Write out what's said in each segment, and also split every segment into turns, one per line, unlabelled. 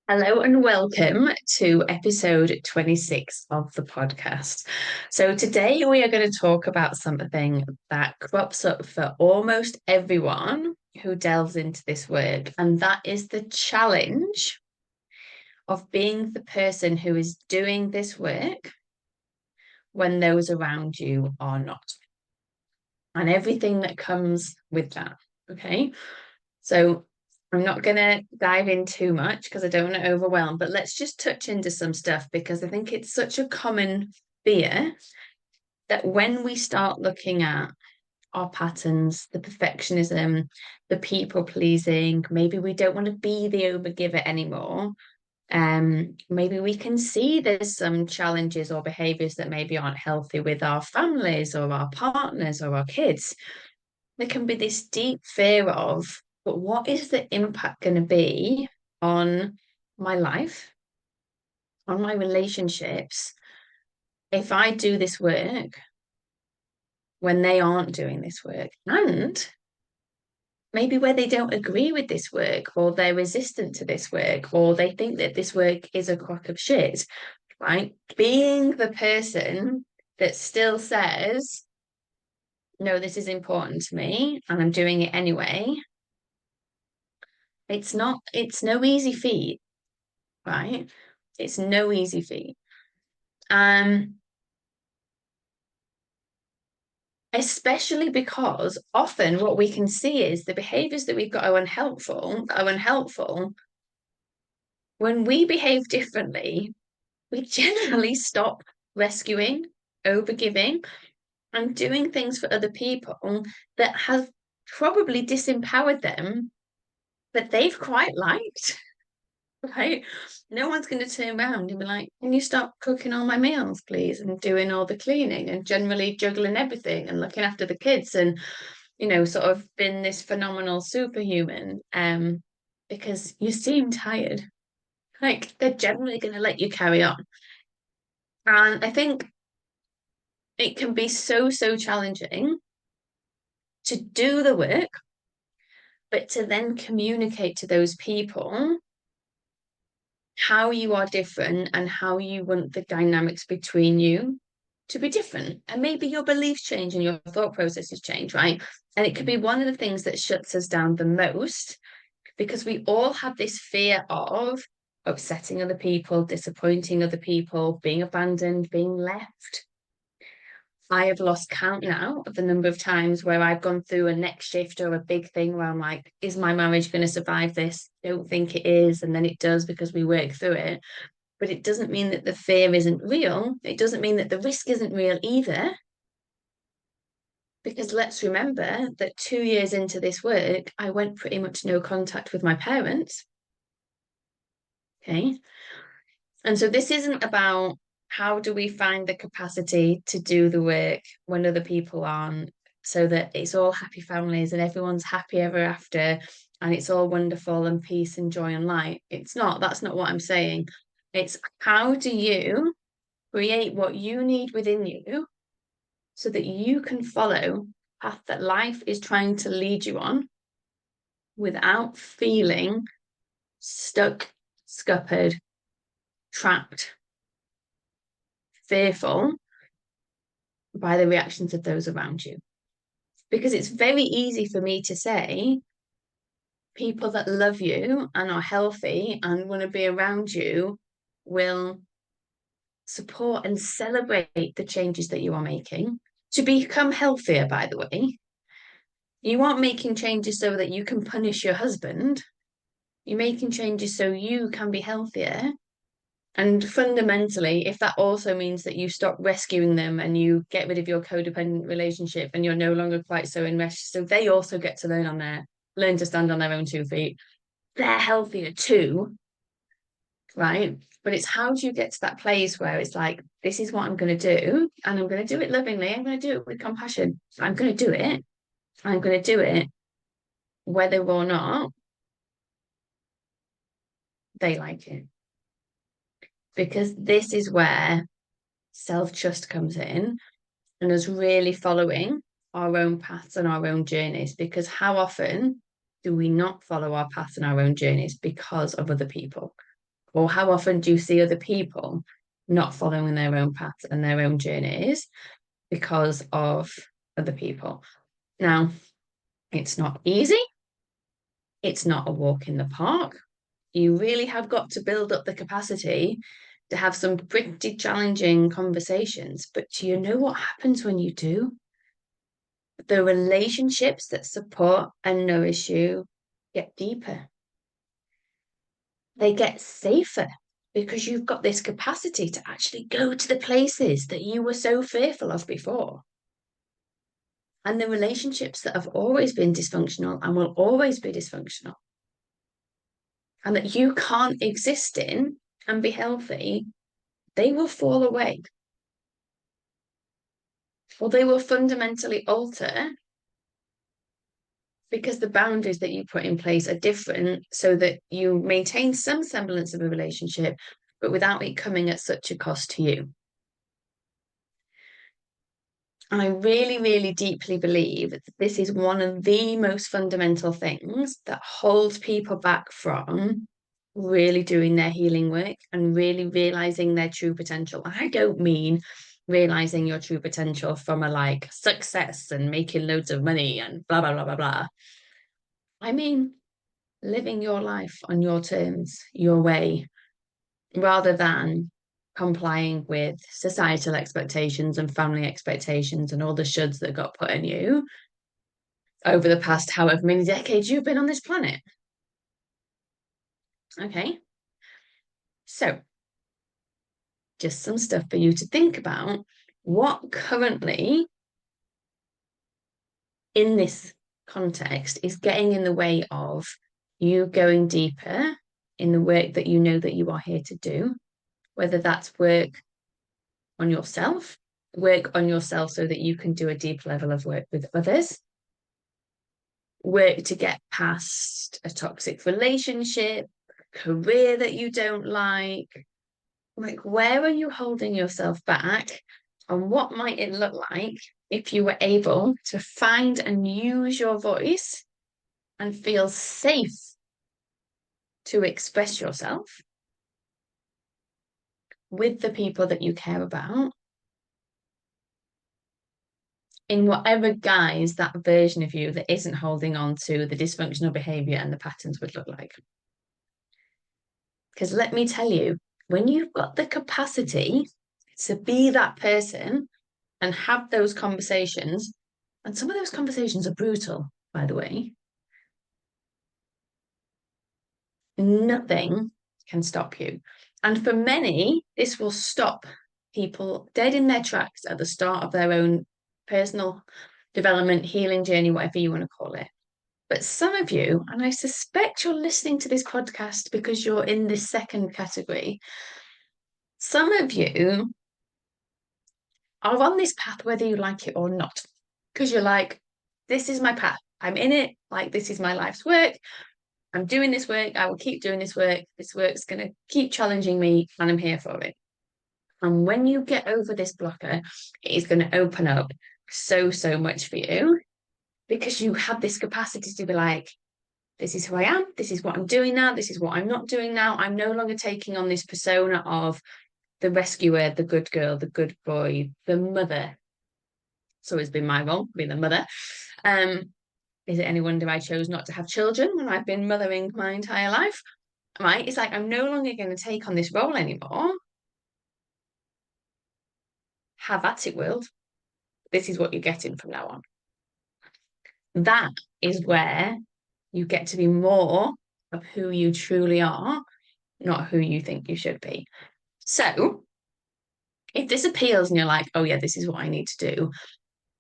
Hello and welcome to episode 26 of the podcast. So, today we are going to talk about something that crops up for almost everyone who delves into this work, and that is the challenge of being the person who is doing this work when those around you are not, and everything that comes with that. Okay. So, I'm not going to dive in too much because I don't want to overwhelm, but let's just touch into some stuff because I think it's such a common fear that when we start looking at our patterns, the perfectionism, the people pleasing, maybe we don't want to be the overgiver anymore. Maybe we can see there's some challenges or behaviors that maybe aren't healthy with our families or our partners or our kids. There can be this deep fear of, but what is the impact going to be on my life, on my relationships, if I do this work when they aren't doing this work? And maybe where they don't agree with this work, or they're resistant to this work, or they think that this work is a crock of shit, right? Being the person that still says, no, this is important to me, and I'm doing it anyway. It's no easy feat, right? It's no easy feat. Um, Especially because often what we can see is the behaviors that we've got are unhelpful. When we behave differently, we generally stop rescuing, overgiving, and doing things for other people that have probably disempowered them, but they've quite liked. Right? No one's going to turn around and be like, can you stop cooking all my meals, please? And doing all the cleaning and generally juggling everything and looking after the kids and, sort of been this phenomenal superhuman. Because you seem tired. Like they're generally going to let you carry on. And I think it can be so, so challenging to do the work, but to then communicate to those people how you are different and how you want the dynamics between you to be different. And maybe your beliefs change and your thought processes change, right? And it could be one of the things that shuts us down the most because we all have this fear of upsetting other people, disappointing other people, being abandoned, being left. I have lost count now of the number of times where I've gone through a next shift or a big thing where I'm like, is my marriage going to survive this? Don't think it is. And then it does because we work through it. But it doesn't mean that the fear isn't real. It doesn't mean that the risk isn't real either. Because let's remember that 2 years into this work, I went pretty much no contact with my parents. Okay. And so this isn't about how do we find the capacity to do the work when other people aren't, so that it's all happy families and everyone's happy ever after and it's all wonderful and peace and joy and light. It's not, that's not what I'm saying. It's how do you create what you need within you so that you can follow the path that life is trying to lead you on without feeling stuck, scuppered, trapped, fearful by the reactions of those around you. Because it's very easy for me to say, people that love you and are healthy and want to be around you will support and celebrate the changes that you are making to become healthier, by the way. You aren't making changes so that you can punish your husband. You're making changes so you can be healthier. And fundamentally, if that also means that you stop rescuing them and you get rid of your codependent relationship and you're no longer quite so enmeshed, so they also get to learn to stand on their own 2 feet. They're healthier too, right? But it's how do you get to that place where it's like, this is what I'm going to do, and I'm going to do it lovingly. I'm going to do it with compassion. I'm going to do it. I'm going to do it whether or not they like it. Because this is where self trust comes in and us really following our own paths and our own journeys, because how often do we not follow our paths and our own journeys because of other people? Or how often do you see other people not following their own paths and their own journeys because of other people? Now, it's not easy. It's not a walk in the park. You really have got to build up the capacity to have some pretty challenging conversations. But do you know what happens when you do? The relationships that support and nourish you get deeper. They get safer because you've got this capacity to actually go to the places that you were so fearful of before. And the relationships that have always been dysfunctional and will always be dysfunctional, and that you can't exist in and be healthy, they will fall away. Or they will fundamentally alter because the boundaries that you put in place are different so that you maintain some semblance of a relationship, but without it coming at such a cost to you. And I really, really deeply believe that this is one of the most fundamental things that holds people back from really doing their healing work and really realizing their true potential. And I don't mean realizing your true potential from a like success and making loads of money and blah, blah, blah, blah, blah. I mean, living your life on your terms, your way, rather than complying with societal expectations and family expectations and all the shoulds that got put on you over the past however many decades you've been on this planet. Okay. So, just some stuff for you to think about. What currently, in this context, is getting in the way of you going deeper in the work that you know that you are here to do, whether that's work on yourself so that you can do a deep level of work with others, work to get past a toxic relationship, career that you don't like where are you holding yourself back, and what might it look like if you were able to find and use your voice and feel safe to express yourself with the people that you care about in whatever guise that version of you that isn't holding on to the dysfunctional behavior and the patterns would look like. Because let me tell you, when you've got the capacity to be that person and have those conversations, and some of those conversations are brutal, by the way, nothing can stop you. And for many, this will stop people dead in their tracks at the start of their own personal development, healing journey, whatever you want to call it. But some of you, and I suspect you're listening to this podcast because you're in this second category, some of you are on this path whether you like it or not, because you're like, this is my path. I'm in it. Like, this is my life's work. I'm doing this work. I will keep doing this work. This work's going to keep challenging me, and I'm here for it. And when you get over this blocker, it is going to open up so, so much for you because you have this capacity to be like, this is who I am. This is what I'm doing now. This is what I'm not doing now. I'm no longer taking on this persona of the rescuer, the good girl, the good boy, the mother. So it's been my role, being the mother. Is it any wonder I chose not to have children when I've been mothering my entire life? Right? It's like I'm no longer going to take on this role anymore. Have at it, world. This is what you're getting from now on. That is where you get to be more of who you truly are, not who you think you should be. So, if this appeals and you're like, oh, yeah, this is what I need to do,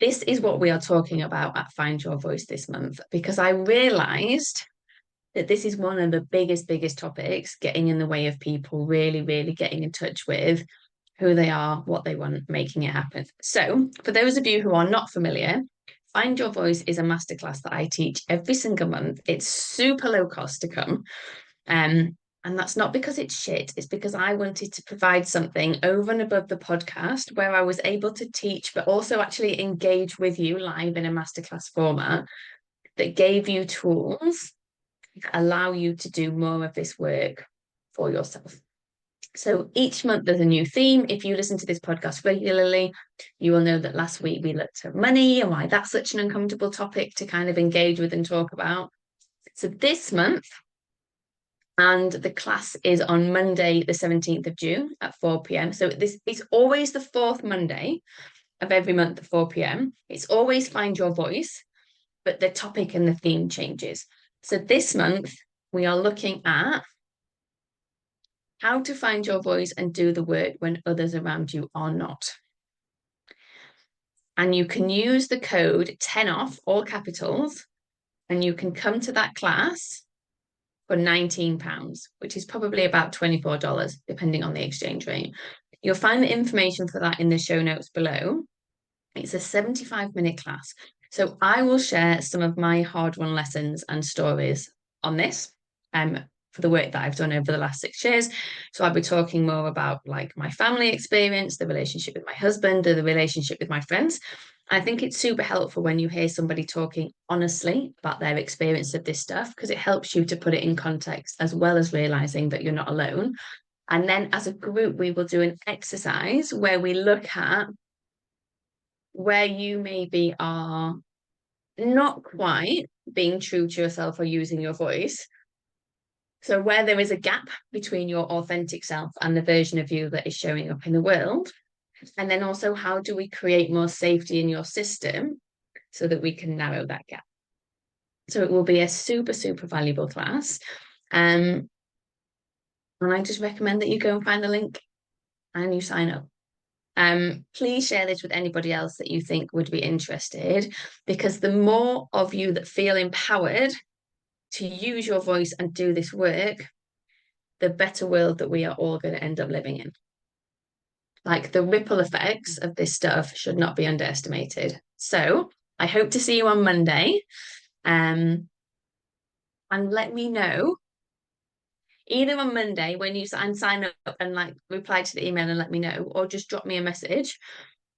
this is what we are talking about at Find Your Voice this month, because I realized that this is one of the biggest topics getting in the way of people really, really getting in touch with who they are, what they want, making it happen. So, for those of you who are not familiar, Find Your Voice is a masterclass that I teach every single month. It's super low cost to come. And that's not because it's shit, it's because I wanted to provide something over and above the podcast where I was able to teach, but also actually engage with you live in a masterclass format that gave you tools that allow you to do more of this work for yourself. So each month there's a new theme. If you listen to this podcast regularly, you will know that last week we looked at money and why that's such an uncomfortable topic to kind of engage with and talk about. So this month, and the class is on Monday, the 17th of June at 4 p.m. So this is always the fourth Monday of every month at 4 p.m. It's always Find Your Voice, but the topic and the theme changes. So this month, we are looking at how to find your voice and do the work when others around you are not. And you can use the code 10 off, all capitals, and you can come to that class for £19, which is probably about $24, depending on the exchange rate. You'll find the information for that in the show notes below. It's a 75-minute class. So I will share some of my hard-won lessons and stories on this for the work that I've done over the last 6 years. So I'll be talking more about like my family experience, the relationship with my husband, the relationship with my friends. I think it's super helpful when you hear somebody talking honestly about their experience of this stuff, because it helps you to put it in context as well as realizing that you're not alone. And then as a group, we will do an exercise where we look at where you maybe are not quite being true to yourself or using your voice. So, where there is a gap between your authentic self and the version of you that is showing up in the world. And then also, how do we create more safety in your system so that we can narrow that gap? So, it will be a super, super valuable class. And I just recommend that you go and find the link and you sign up. Please share this with anybody else that you think would be interested, because the more of you that feel empowered to use your voice and do this work, the better world that we are all going to end up living in. Like, the ripple effects of this stuff should not be underestimated. So I hope to see you on Monday. And let me know either on Monday when you sign up and like reply to the email and let me know, or just drop me a message.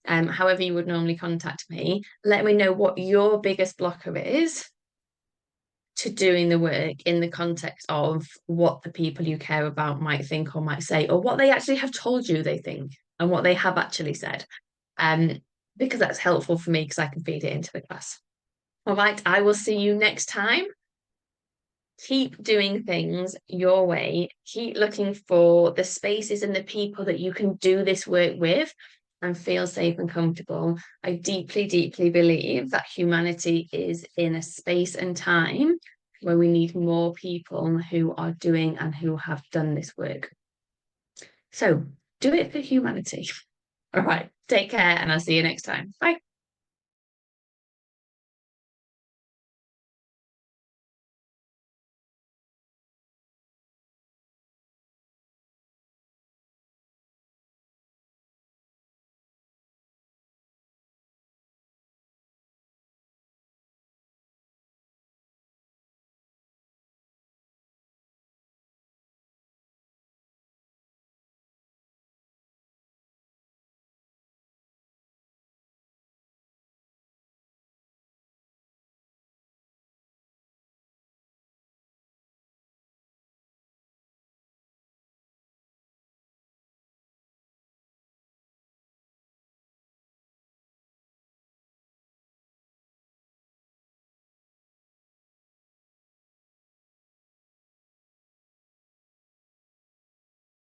However you would normally contact me, let me know what your biggest blocker is to doing the work in the context of what the people you care about might think or might say, or what they actually have told you they think and what they have actually said. Because that's helpful for me because I can feed it into the class. All right, I will see you next time. Keep doing things your way. Keep looking for the spaces and the people that you can do this work with and feel safe and comfortable. I deeply, deeply believe that humanity is in a space and time where we need more people who are doing and who have done this work. So do it for humanity. All right, take care and I'll see you next time. Bye.